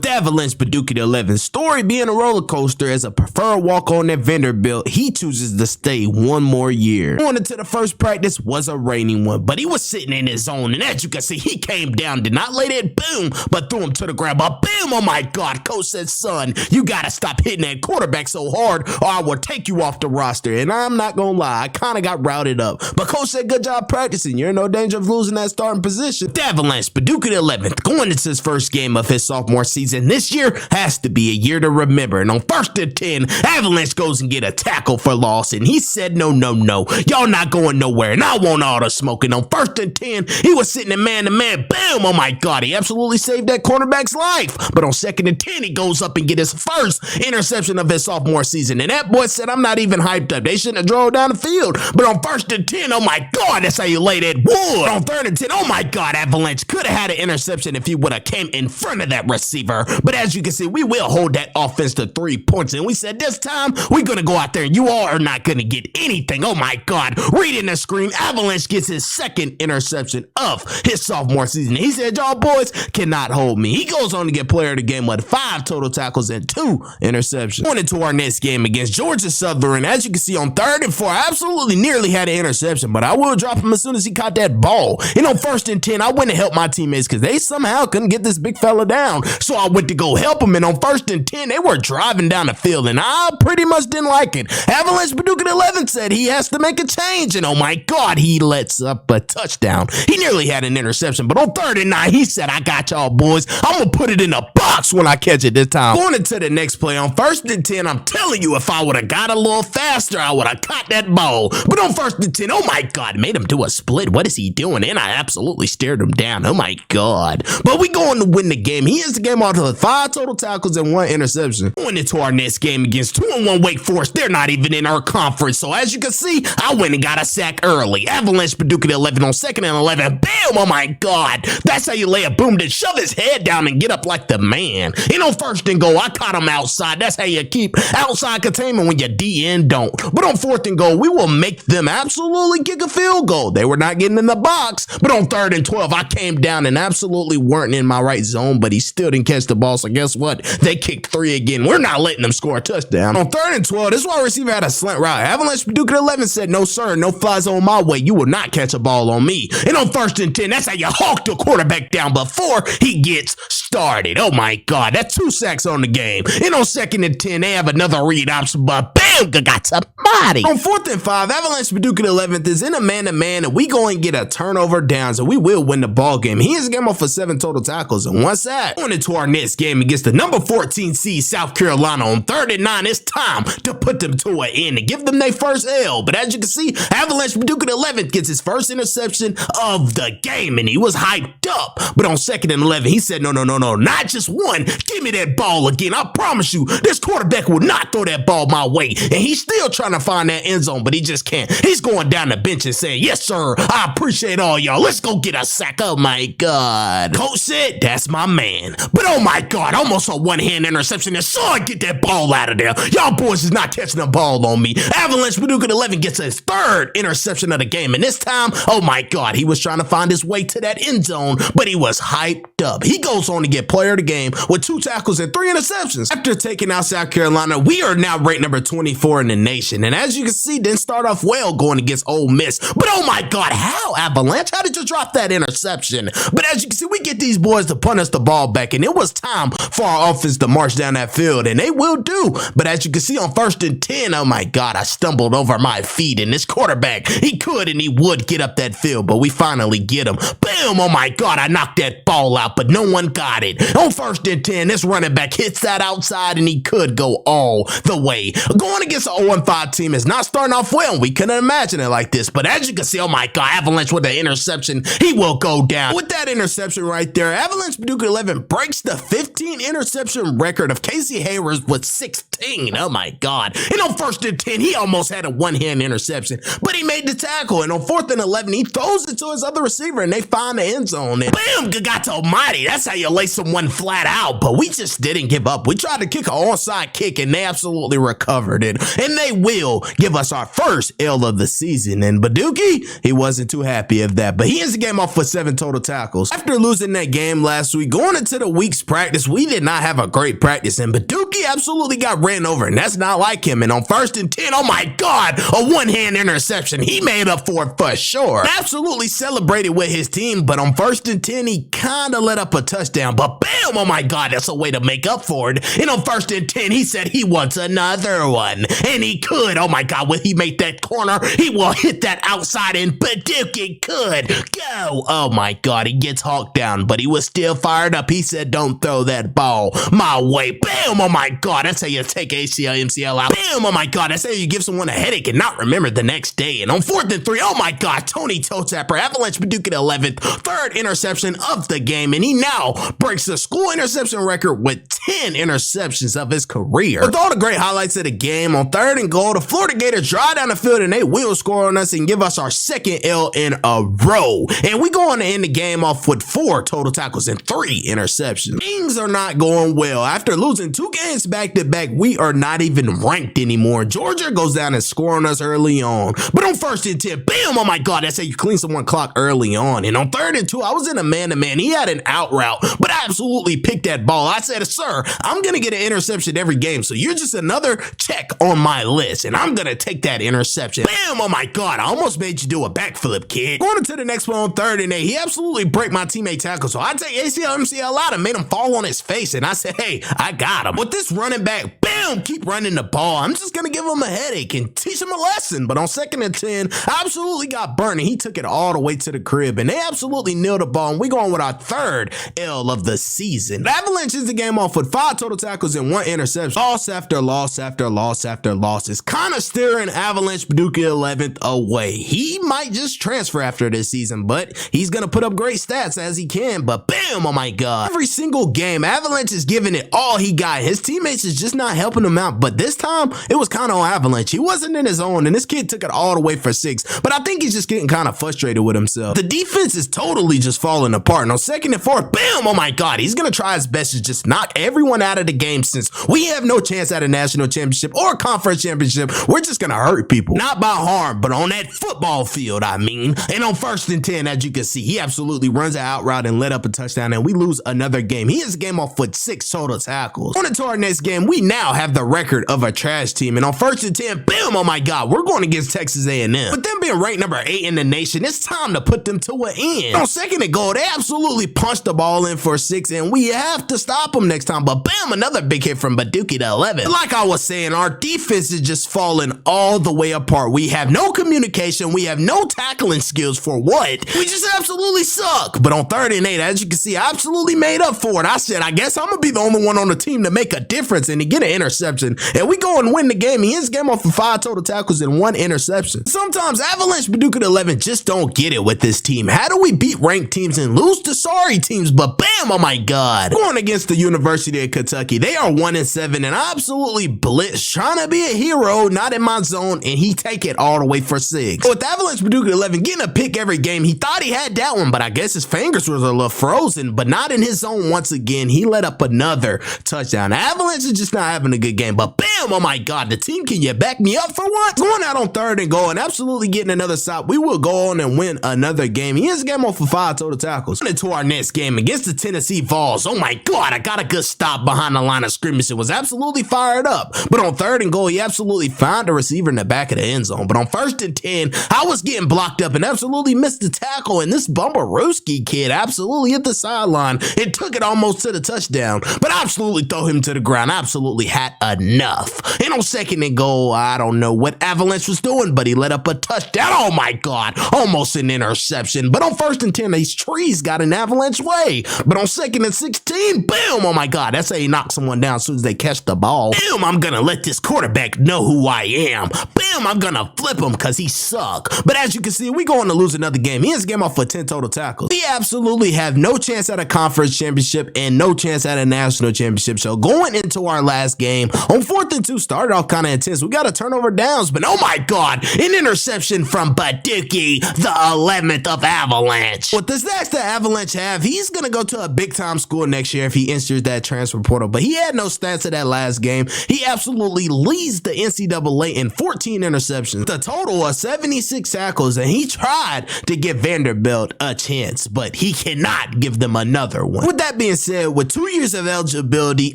the Avalanche Badookie XL story being a roller coaster as a preferred walk-on at Vanderbilt, he chooses to stay one more year. Going into the first practice was a rainy one, but he was sitting in his zone, and as you can see, he came down, did not lay that boom, but threw him to the ground. But boom, oh my God, coach said, son, you gotta stop hitting that quarterback so hard or I will take you off the roster. And I'm not gonna lie, I kind of got routed up, but coach said, good job practicing. You're in no danger of losing that starting position. The Avalanche Badookie XL going into his first game of his sophomore season this year has to be a year to remember. And on 1st and 10, Avalanche goes and get a tackle for loss, and he said, no, y'all not going nowhere, and I want all the smoking. On 1st and 10, he was sitting in man-to-man. Boom, oh my God, he absolutely saved that cornerback's life. But on 2nd and 10, he goes up and get his first interception of his sophomore season, and that boy said, I'm not even hyped up. They shouldn't have drove down the field. But on 1st and 10, oh my God, that's how you lay that wood. On 3rd and 10, oh my God, Avalanche could have had an interception if he would have came in front of that receiver. But as you can see, we will hold that offense to 3 points, and we said this time we're gonna go out there and you all are not gonna get anything. Oh my God, reading the screen, Avalanche gets his 2nd interception of his sophomore season. He said, y'all boys cannot hold me. He goes on to get player of the game with 5 total tackles and 2 interceptions. Going into our next game against Georgia Southern, as you can see on 3rd and 4, I absolutely nearly had an interception, but I will drop him as soon as he caught that ball. And on 1st and 10, I went to help my teammates because they somehow couldn't get this big fella down. So I went to go help him, and on 1st and 10, they were driving down the field, and I pretty much didn't like it. Avalanche Badookie XL said he has to make a change, and oh my God, he lets up a touchdown. He nearly had an interception, but on 3rd and 9, he said, I got y'all boys. I'm gonna put it in a box when I catch it this time. Going into the next play, on 1st and 10, I'm telling you, if I would have got a little faster, I would have caught that ball. But on 1st and 10, oh my God, made him do a split. What is he doing? And I absolutely stared him down. Oh my God. But we going to win the game. He ends the game off with 5 total tackles and 1 interception. Going into our next game against 2-1 Wake Forest, they're not even in our conference. So as you can see, I went and got a sack early. Avalanche Badookie XL on 2nd and 11. Bam! Oh my God. That's how you lay a boom to shove his head down and get up like the man. And on 1st and goal, I caught him outside. That's how you keep outside containment when your DN don't. But on 4th and goal, we will make them absolutely kick a field goal. They were not getting in the box. But on 3rd and 12, I came down and absolutely weren't in my right zone, but he still didn't catch the ball. So guess what? They kicked 3 again. We're not letting them score a touchdown. On 3rd and 12, this wide receiver had a slant route. Avalanche Badookie XL said, no sir, no fly zone my way. You will not catch a ball on me. And on 1st and 10, that's how you hawk the quarterback down before he gets started. Oh my God, that's 2 sacks on the game. And on 2nd and 10, they have another read option, but bam, got somebody. On 4th and 5, Avalanche Badookie XL is in a man-to-man, and we go and get a turnover down, so we will win the ball game. He ends the game off for 7 total tackles and 1 sack. Going into our next game against the number 14 seed South Carolina on 3rd and 9, it's time to put them to an end and give them their first L. But as you can see, Avalanche Badookie XL gets his first interception of the game, and he was hyped up. But on 2nd and 11, he said, no, not just 1. Give me that ball again. I promise you, this quarterback will not throw that ball my way. And he's still trying to find that end zone, but he just can't. He's going down the bench and saying, yes, sir, I appreciate all y'all. Let's go get a sack. Oh my God. Coach said, that's my man. But oh my God, almost a 1-hand interception. And so I get that ball out of there. Y'all boys is not catching the ball on me. Avalanche Badookie XL gets his 3rd interception of the game. And this time, oh my God, he was trying to find his way to that end zone, but he was hyped up. He goes on to get player of the game with 2 tackles and 3 interceptions. After taking out South Carolina, we are now ranked number 24 in the nation. And as you can see, didn't start off well going against Ole Miss. But oh my God, how, Avalanche? How did you drop that interception? But as you can see, we get these boys to punt us the ball back, and it was time for our offense to march down that field, and they will do. But as you can see on 1st and 10, oh my God, I stumbled over my feet, and this quarterback, he could and he would get up that field, but we finally get him. Boom, oh my God, I knocked that ball out, but no one got it. On 1st and 10, this running back hits that outside, and he could go all the way. Going against an 0-5 team is not starting off well. We couldn't imagine it like this, but as you can see, oh my God, Avalanche with the interception, he will go down. With that interception right there, Avalanche Badookie XL breaks the 15 interception record of Casey Hayward with 16. 14. Oh my God. And on 1st and 10, he almost had a one-hand interception, but he made the tackle. And on 4th and 11, he throws it to his other receiver and they find the end zone. And bam, good God almighty. That's how you lay someone flat out. But we just didn't give up. We tried to kick an onside kick and they absolutely recovered it. And they will give us our first L of the season. And Badookie, he wasn't too happy of that, but he ends the game off with 7 total tackles. After losing that game last week, going into the week's practice, we did not have a great practice, and Badookie absolutely got ran over, and that's not like him. And on 1st and 10, oh my God, a one-hand interception. He made up for it for sure. Absolutely celebrated with his team, but on 1st and 10, he kind of let up a touchdown, but bam, oh my God, that's a way to make up for it. And on 1st and 10, he said he wants another one, and he could. Oh my God, when he made that corner, he will hit that outside, and Badookie could go. Oh my God, he gets hawked down, but he was still fired up. He said, don't throw that ball my way. Bam, oh my God, that's how you take ACL, MCL out. Bam, oh my God, that's how you give someone a headache and not remember the next day. And on 4th and 3, oh my God, Tony Toe Tapper, Avalanche Badookie 11th, 3rd interception of the game, and he now breaks the school interception record with 10 interceptions of his career. With all the great highlights of the game, on 3rd and goal, the Florida Gators drive down the field and they will score on us and give us our 2nd L in a row. And we go on to end the game off with 4 total tackles and 3 interceptions. Things are not going well. After losing 2 games back to back, we are not even ranked anymore. Georgia goes down and score on us early on. But on 1st and 10, bam, oh my God, that's how you clean someone clock early on. And on 3rd and 2, I was in a man-to-man. He had an out route, but I absolutely picked that ball. I said, sir, I'm going to get an interception every game, so you're just another check on my list, and I'm going to take that interception. Bam, oh my God, I almost made you do a backflip, kid. Going into the next one on 3rd and 8, he absolutely break my teammate tackle, so I take ACL, MCL out and made him fall on his face, and I said, hey, I got him. With this running back, bam, keep running the ball. I'm just going to give him a headache and teach him a lesson. But on 2nd and 10, I absolutely got burned, and he took it all the way to the crib, and they absolutely nailed the ball, and we going with our 3rd L of the season. The Avalanche is the game off with 5 total tackles and 1 interception. Loss after loss after loss after loss is kind of steering Avalanche Badookie 11th away. He might just transfer after this season, but he's going to put up great stats as he can. But bam, oh my God. Every single game, Avalanche is giving it all he got. His teammates is just not helping him out. But this time, it was kind of on Avalanche. He wasn't in his own, and this kid took it all the way for 6. But I think he's just getting kind of frustrated with himself. The defense is totally just falling apart. And on 2nd and 4, bam, oh my God. He's going to try his best to just knock everyone out of the game since we have no chance at a national championship or conference championship. We're just going to hurt people. Not by harm, but on that football field, I mean. And on 1st and 10, as you can see, he absolutely runs an out route and let up a touchdown, and we lose another game. He is a game off with 6 total tackles. On to our next game, we now have the record of a trash team. And on 1st and 10, bam, oh my God, we're going against Texas A&M. With them being ranked number 8 in the nation, it's time to put them to an end. On 2nd and goal, they absolutely punched the ball in for 6, and we have to stop them next time. But bam, another big hit from Badookie to 11. Like I was saying, our defense is just falling all the way apart. We have no communication. We have no tackling skills for what? We just absolutely suck. But on 3rd and 8, as you can see, I absolutely made up for it. I said, I guess I'm going to be the only one on the team to make a difference and to get an interception. And we go and win the game. He ends the game off with 5 total tackles and 1 interception. Sometimes Avalanche Badookie 11 just don't get it with this team. How do we beat ranked teams and lose to sorry teams? But bam, oh my God. Going against the University of Kentucky, they are 1-7, and I absolutely blitz trying to be a hero, not in my zone, and he take it all the way for 6. With Avalanche Badookie 11 getting a pick every game, he thought he had that one, but I guess his fingers was a little frozen, but not in his zone once again. He let up another touchdown. Avalanche is just not having a good game, but bam, oh my God, the team, can you back me up for once? Going out on 3rd and goal and absolutely getting another stop, we will go on and win another game. He ends the game off for 5 total tackles. On to our next game against the Tennessee Vols. Oh my God, I got a good stop behind the line of scrimmage. It was absolutely fired up. But on 3rd and goal, he absolutely found a receiver in the back of the end zone. But on 1st and 10, I was getting blocked up and absolutely missed the tackle. And this Bumbarooski kid absolutely hit the sideline and took it almost to the touchdown. But I absolutely throw him to the ground. I absolutely had enough. And on 2nd and goal, I don't know what Avalanche was doing, but he let up a touchdown. Oh my God, almost an interception. But on 1st and 10, these trees got an Avalanche way. But on 2nd and 16, boom, oh my God, that's how you knock someone down as soon as they catch the ball. Boom, I'm gonna let this quarterback know who I am. Boom, I'm gonna flip him because he suck. But as you can see, we going to lose another game. He ends the game off for 10 total tackles. We absolutely have no chance at a conference championship and no chance at a national championship. So going into our last game, game. On 4th and 2, started off kind of intense. We got a turnover downs, but oh my God, an interception from Badookie, the 11th of Avalanche. With the stats that Avalanche have, he's going to go to a big time school next year if he enters that transfer portal, but he had no stats in that last game. He absolutely leads the NCAA in 14 interceptions, the total of 76 tackles, and he tried to give Vanderbilt a chance, but he cannot give them another one. With that being said, with 2 years of eligibility,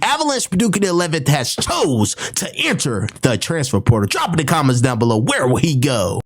Avalanche Badookie the 11th has chose to enter the transfer portal. Drop in the comments down below, where will he go?